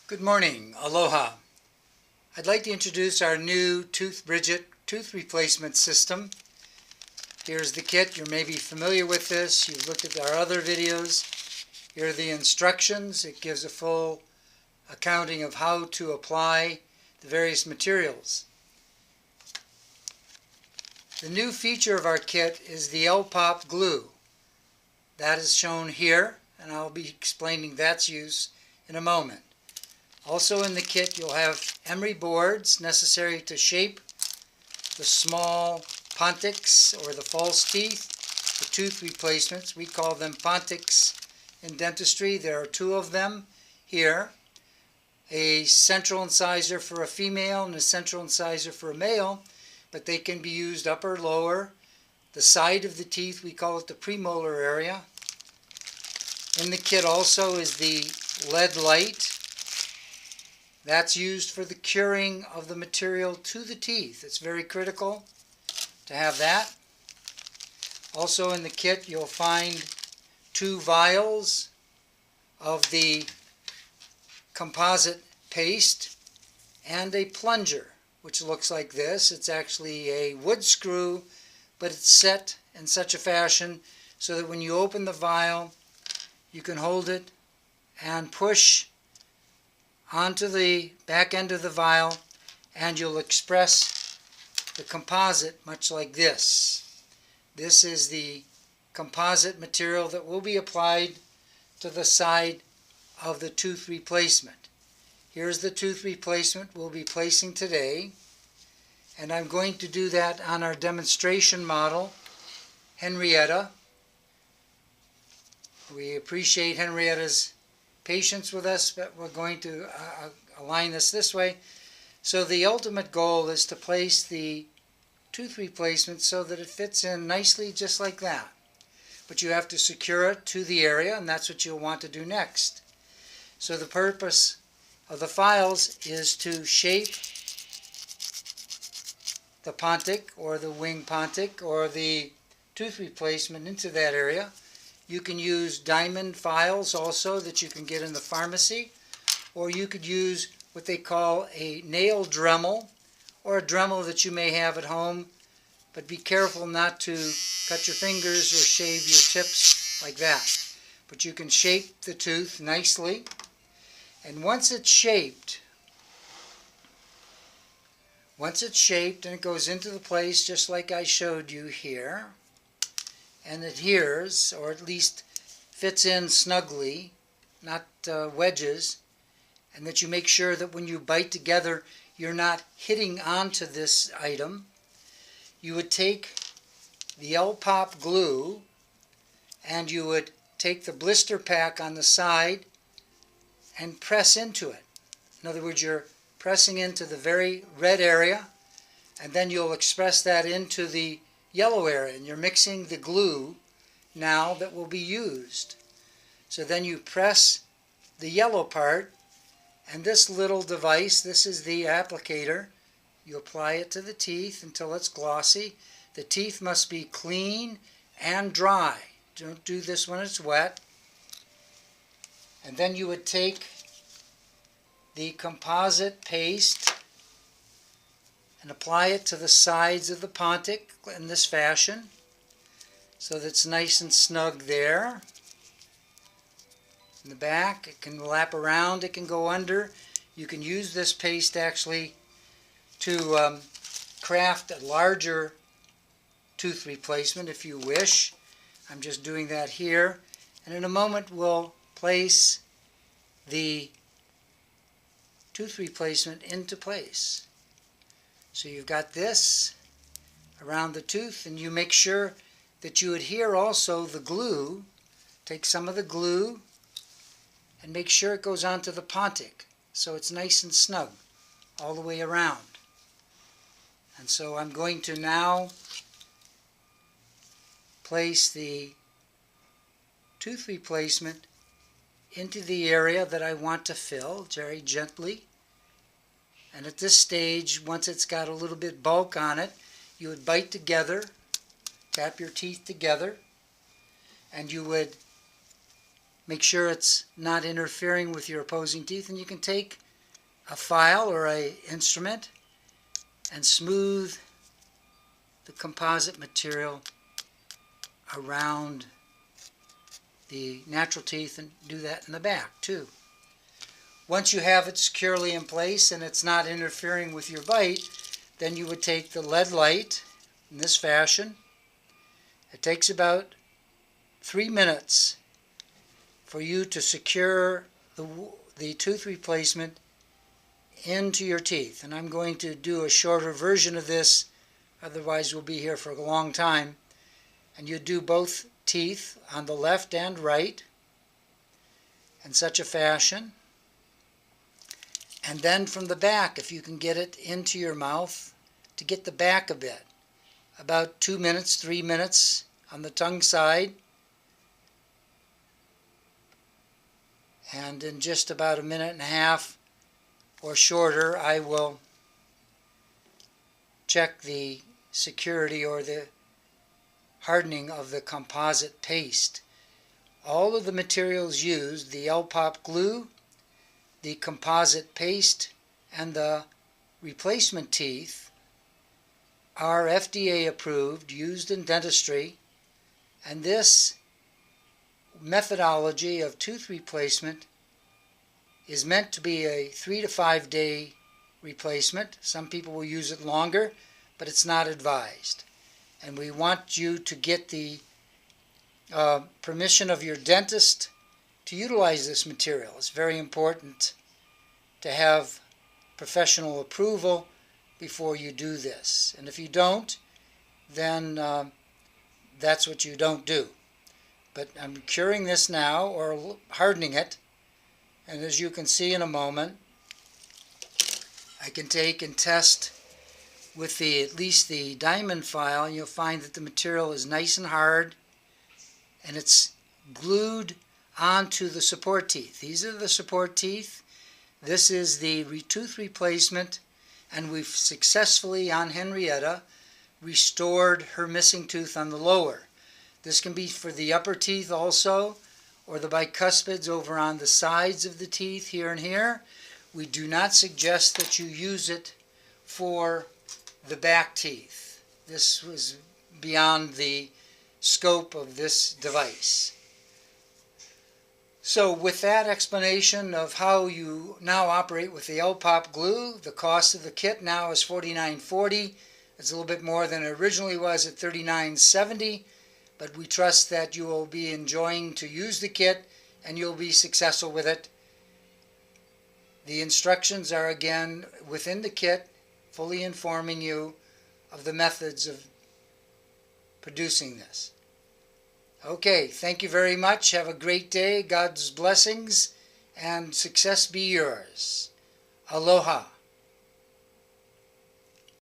Good morning, aloha. I'd like to introduce our new Bridget tooth replacement system. Here's the kit. You may be familiar with this. You've looked at our other videos. Here are the instructions. It gives a full accounting of how to apply the various materials. The new feature of our kit is the L-POP glue. That is shown here, and I'll be explaining that's use in a moment. Also in the kit you'll have emery boards necessary to shape the small pontics or the false teeth, the tooth replacements. We call them pontics in dentistry. There are two of them here. A central incisor for a female and a central incisor for a male, but they can be used upper or lower. The side of the teeth, we call it the premolar area. In the kit also is the lead light. That's used for the curing of the material to the teeth. It's very critical to have that. Also in the kit you'll find 2 vials of the composite paste and a plunger, which looks like this. It's actually a wood screw, but it's set in such a fashion so that when you open the vial you can hold it and push onto the back end of the vial, and you'll express the composite much like this. This is the composite material that will be applied to the side of the tooth replacement. Here's the tooth replacement we'll be placing today, and I'm going to do that on our demonstration model, Henrietta. We appreciate Henrietta's patience with us, but we're going to align this way. So the ultimate goal is to place the tooth replacement so that it fits in nicely just like that. But you have to secure it to the area, and that's what you'll want to do next. So the purpose of the files is to shape the pontic or the wing pontic or the tooth replacement into that area. You can use diamond files also that you can get in the pharmacy, or you could use what they call a nail Dremel, or a Dremel that you may have at home, but be careful not to cut your fingers or shave your tips like that. But you can shape the tooth nicely, and once it's shaped and it goes into the place just like I showed you here, and adheres, or at least fits in snugly, not wedges, and that you make sure that when you bite together you're not hitting onto this item, you would take the L-POP glue and you would take the blister pack on the side and press into it. In other words, you're pressing into the very red area, and then you'll express that into the yellow area, and you're mixing the glue now that will be used. So then you press the yellow part, and this little device, this is the applicator, you apply it to the teeth until it's glossy. The teeth must be clean and dry. Don't do this when it's wet. And then you would take the composite paste and apply it to the sides of the pontic in this fashion so that it's nice and snug there. In the back, it can lap around, it can go under. You can use this paste actually to craft a larger tooth replacement if you wish. I'm just doing that here, and in a moment we'll place the tooth replacement into place. So you've got this around the tooth, and you make sure that you adhere also the glue. Take some of the glue and make sure it goes onto the pontic so it's nice and snug all the way around. And so I'm going to now place the tooth replacement into the area that I want to fill very gently. And at this stage, once it's got a little bit bulk on it, you would bite together, tap your teeth together, and you would Make sure it's not interfering with your opposing teeth, and you can take a file or a instrument and smooth the composite material around the natural teeth, and do that in the back too. Once you have it securely in place and it's not interfering with your bite, then you would take the lead light in this fashion. It takes about 3 minutes for you to secure the tooth replacement into your teeth. And I'm going to do a shorter version of this, otherwise we'll be here for a long time. And you do both teeth on the left and right in such a fashion. And then from the back, if you can get it into your mouth, to get the back a bit. About 2 minutes, 3 minutes on the tongue side. And in just about 1.5 minutes or shorter, I will check the security or the hardening of the composite paste. All of the materials used, the L-POP glue, the composite paste, and the replacement teeth, are FDA approved, used in dentistry, and this methodology of tooth replacement is meant to be a 3 to 5 day replacement. Some people will use it longer, but it's not advised. And we want you to get the permission of your dentist to utilize this material. It's very important to have professional approval before you do this. And if you don't, then that's what you don't do. But I'm curing this now, or hardening it, and as you can see in a moment, I can take and test with at least the diamond file, and you'll find that the material is nice and hard, and it's glued onto the support teeth. These are the support teeth. This is the tooth replacement, and we've successfully, on Henrietta, restored her missing tooth on the lower. This can be for the upper teeth also, or the bicuspids over on the sides of the teeth here and here. We do not suggest that you use it for the back teeth. This was beyond the scope of this device. So with that explanation of how you now operate with the L-POP glue, the cost of the kit now is $49.40. It's a little bit more than it originally was at $39.70, but we trust that you will be enjoying to use the kit and you'll be successful with it. The instructions are again within the kit, fully informing you of the methods of producing this. Okay, thank you very much. Have a great day. God's blessings and success be yours. Aloha.